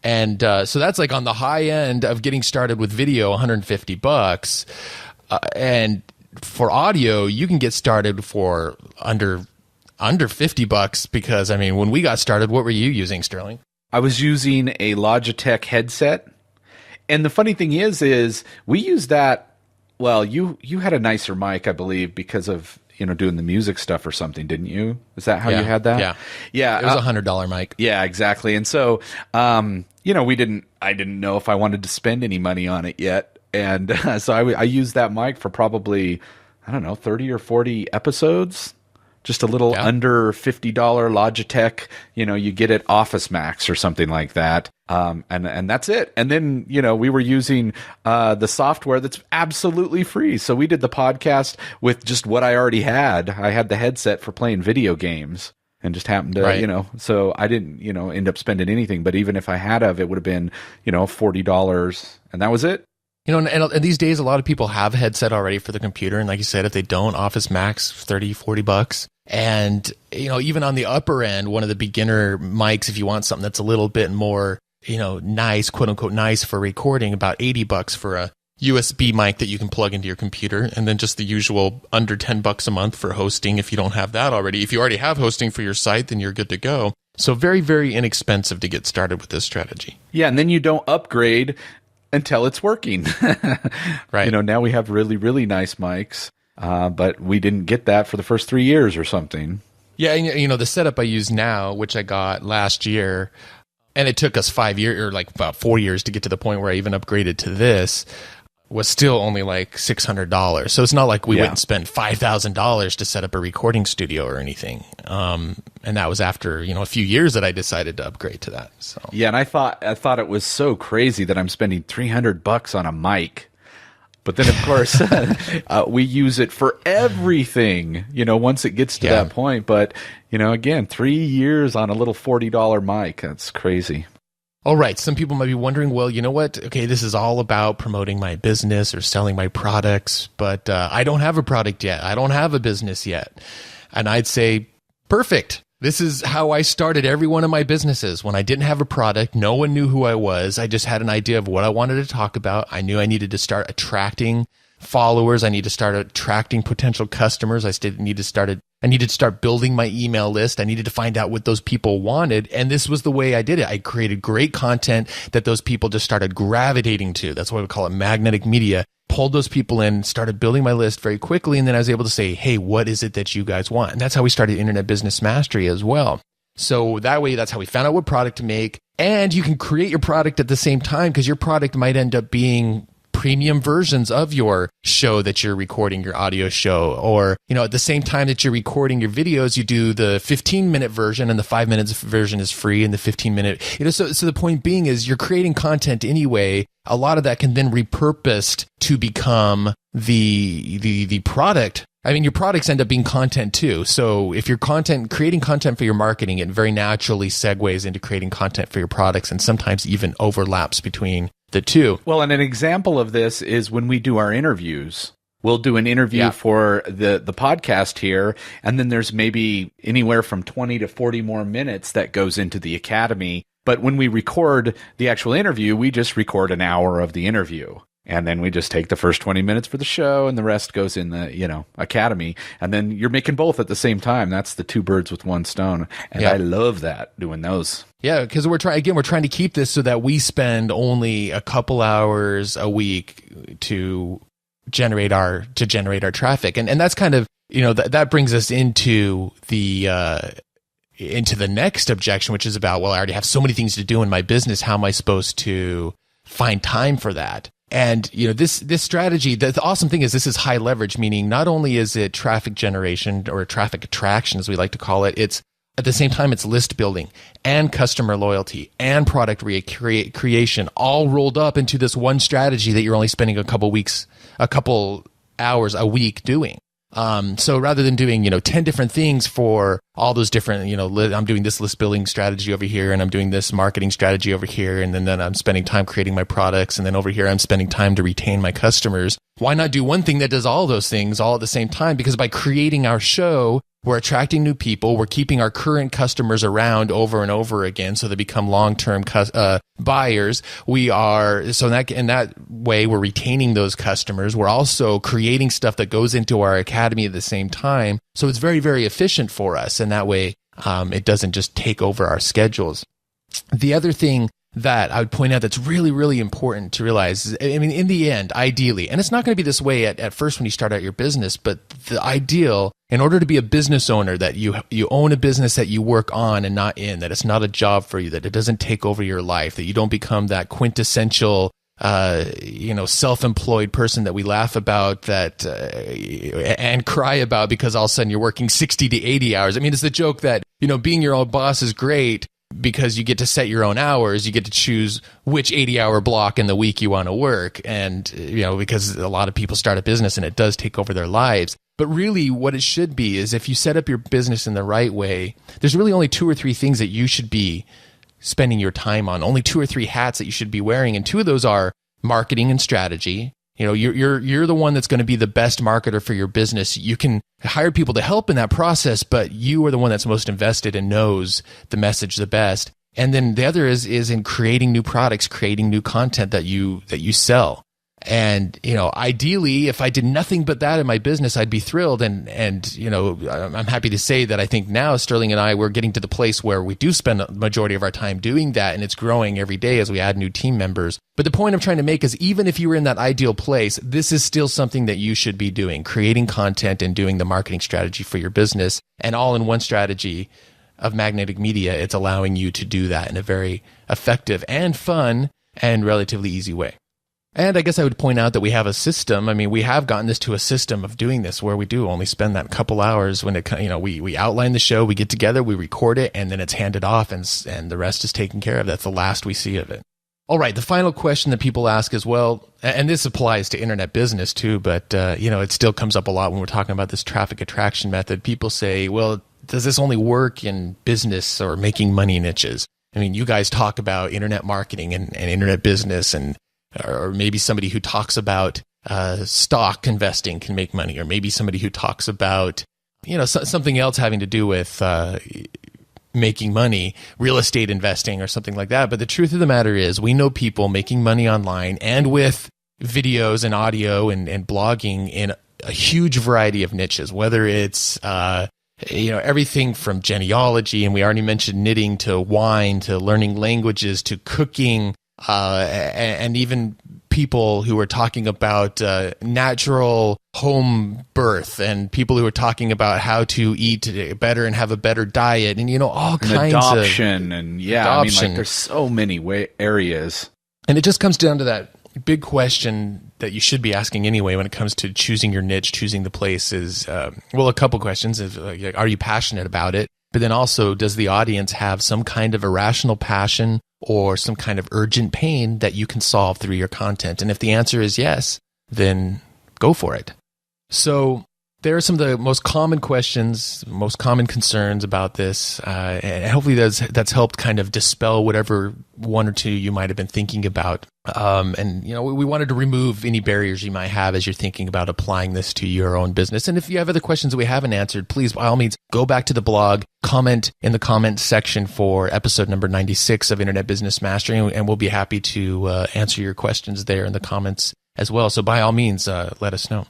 And so that's like on the high end of getting started with video, $150. And for audio, you can get started for under $50 because, I mean, when we got started, what were you using, Sterling? I was using a Logitech headset. And the funny thing is we used that. Well, you had a nicer mic, I believe, because of, doing the music stuff or something, didn't you? Is that how you had that? Yeah. It was a $100 mic. Yeah, exactly. And so, I didn't know if I wanted to spend any money on it yet. And so I used that mic for probably, 30 or 40 episodes. Just a little under $50 Logitech, you get it Office Max or something like that. And that's it. And then, we were using the software that's absolutely free. So we did the podcast with just what I already had. I had the headset for playing video games and just happened to, so I didn't, end up spending anything. But even if I had it would have been, $40 and that was it. And these days, a lot of people have a headset already for the computer. And like you said, if they don't, Office Max, $30, $40. And, even on the upper end, one of the beginner mics, if you want something that's a little bit more, nice, quote unquote, nice for recording, about $80 for a USB mic that you can plug into your computer. And then just the usual under $10 a month for hosting if you don't have that already. If you already have hosting for your site, then you're good to go. So very, very inexpensive to get started with this strategy. Yeah. And then you don't upgrade until it's working. Right. Now we have really, really nice mics, but we didn't get that for the first 3 years or something. Yeah. And, the setup I use now, which I got last year, and it took us 5 years or like about 4 years to get to the point where I even upgraded to this, was still only like $600. So it's not like we went and spent $5,000 to set up a recording studio or anything. And that was after, a few years that I decided to upgrade to that. So yeah, and I thought it was so crazy that I'm spending $300 on a mic. But then, of course, we use it for everything, once it gets to that point. But, again, 3 years on a little $40 mic. That's crazy. All right. Some people might be wondering, well, you know what? Okay, this is all about promoting my business or selling my products, but I don't have a product yet. I don't have a business yet. And I'd say, perfect. This is how I started every one of my businesses. When I didn't have a product, no one knew who I was. I just had an idea of what I wanted to talk about. I knew I needed to start attracting followers. I need to start attracting potential customers. I needed to start building my email list. I needed to find out what those people wanted. And this was the way I did it. I created great content that those people just started gravitating to. That's why we call it magnetic media. Pulled those people in, started building my list very quickly. And then I was able to say, hey, what is it that you guys want? And that's how we started Internet Business Mastery as well. So that way, that's how we found out what product to make. And you can create your product at the same time because your product might end up being premium versions of your show that you're recording, your audio show, or, at the same time that you're recording your videos, you do the 15-minute version and the 5 minutes version is free and the 15-minute, so the point being is you're creating content anyway. A lot of that can then repurposed to become the product. I mean, your products end up being content too. So if you're creating content for your marketing, it very naturally segues into creating content for your products and sometimes even overlaps between the two. Well, and an example of this is when we do our interviews. We'll do an interview for the podcast here, and then there's maybe anywhere from 20 to 40 more minutes that goes into the academy. But when we record the actual interview, we just record an hour of the interview. And then we just take the first 20 minutes for the show, and the rest goes in the, academy. And then you're making both at the same time. That's the two birds with one stone. And I love that, doing those. Yeah, because we're trying to keep this so that we spend only a couple hours a week to generate our traffic. And that's kind of, that brings us into the next objection, which is about, well, I already have so many things to do in my business. How am I supposed to find time for that? And, this strategy, the awesome thing is this is high leverage, meaning not only is it traffic generation or traffic attraction, as we like to call it, it's at the same time, it's list building and customer loyalty and product creation all rolled up into this one strategy that you're only spending a couple hours a week doing. So rather than doing, 10 different things for all those different, I'm doing this list building strategy over here, and I'm doing this marketing strategy over here, and then I'm spending time creating my products, and then over here I'm spending time to retain my customers. Why not do one thing that does all those things all at the same time? Because by creating our show, we're attracting new people. We're keeping our current customers around over and over again, so they become long-term buyers. In that way, we're retaining those customers. We're also creating stuff that goes into our academy at the same time. So it's very, very efficient for us. And that way, it doesn't just take over our schedules. The other thing that I would point out that's really, really important to realize is, in the end, ideally, and it's not going to be this way at first when you start out your business, but the ideal, in order to be a business owner, that you own a business that you work on and not in, that it's not a job for you, that it doesn't take over your life, that you don't become that quintessential self-employed person that we laugh about and cry about because all of a sudden you're working 60 to 80 hours. It's the joke that, being your own boss is great because you get to set your own hours. You get to choose which 80-hour block in the week you want to work. And, because a lot of people start a business and it does take over their lives. But really what it should be is, if you set up your business in the right way, there's really only 2 or 3 things that you should be spending your time on, only 2 or 3 hats that you should be wearing. And 2 of those are marketing and strategy. You're the one that's going to be the best marketer for your business. You can hire people to help in that process, but you are the one that's most invested and knows the message the best. And then the other is in creating new products, creating new content that you sell. And, ideally, if I did nothing but that in my business, I'd be thrilled. And I'm happy to say that I think now Sterling and I, we're getting to the place where we do spend the majority of our time doing that. And it's growing every day as we add new team members. But the point I'm trying to make is, even if you were in that ideal place, this is still something that you should be doing, creating content and doing the marketing strategy for your business. And all in one strategy of Magnetic Media, it's allowing you to do that in a very effective and fun and relatively easy way. And I guess I would point out that we have a system. We have gotten this to a system of doing this where we do only spend that couple hours when we outline the show, we get together, we record it, and then it's handed off, and the rest is taken care of. That's the last we see of it. All right, the final question that people ask as well, and this applies to internet business too, but it still comes up a lot when we're talking about this traffic attraction method. People say, well, does this only work in business or making money niches? You guys talk about internet marketing and internet business, or maybe somebody who talks about stock investing can make money, or maybe somebody who talks about something else having to do with making money, real estate investing or something like that. But the truth of the matter is, we know people making money online and with videos and audio and blogging in a huge variety of niches, whether it's everything from genealogy, and we already mentioned knitting, to wine, to learning languages, to cooking, and even people who are talking about natural home birth, and people who are talking about how to eat better and have a better diet, and all kinds of adoption, and adoption. There's so many areas, and it just comes down to that big question that you should be asking anyway when it comes to choosing your niche, choosing the place. Is a couple questions: are you passionate about it? But then also, does the audience have some kind of irrational passion or some kind of urgent pain that you can solve through your content? And if the answer is yes, then go for it. So there are some of the most common questions, most common concerns about this, and hopefully that's helped kind of dispel whatever 1 or 2 you might have been thinking about. We wanted to remove any barriers you might have as you're thinking about applying this to your own business. And if you have other questions that we haven't answered, please, by all means, go back to the blog, comment in the comments section for episode number 96 of Internet Business Mastery, and we'll be happy to answer your questions there in the comments as well. So by all means, let us know.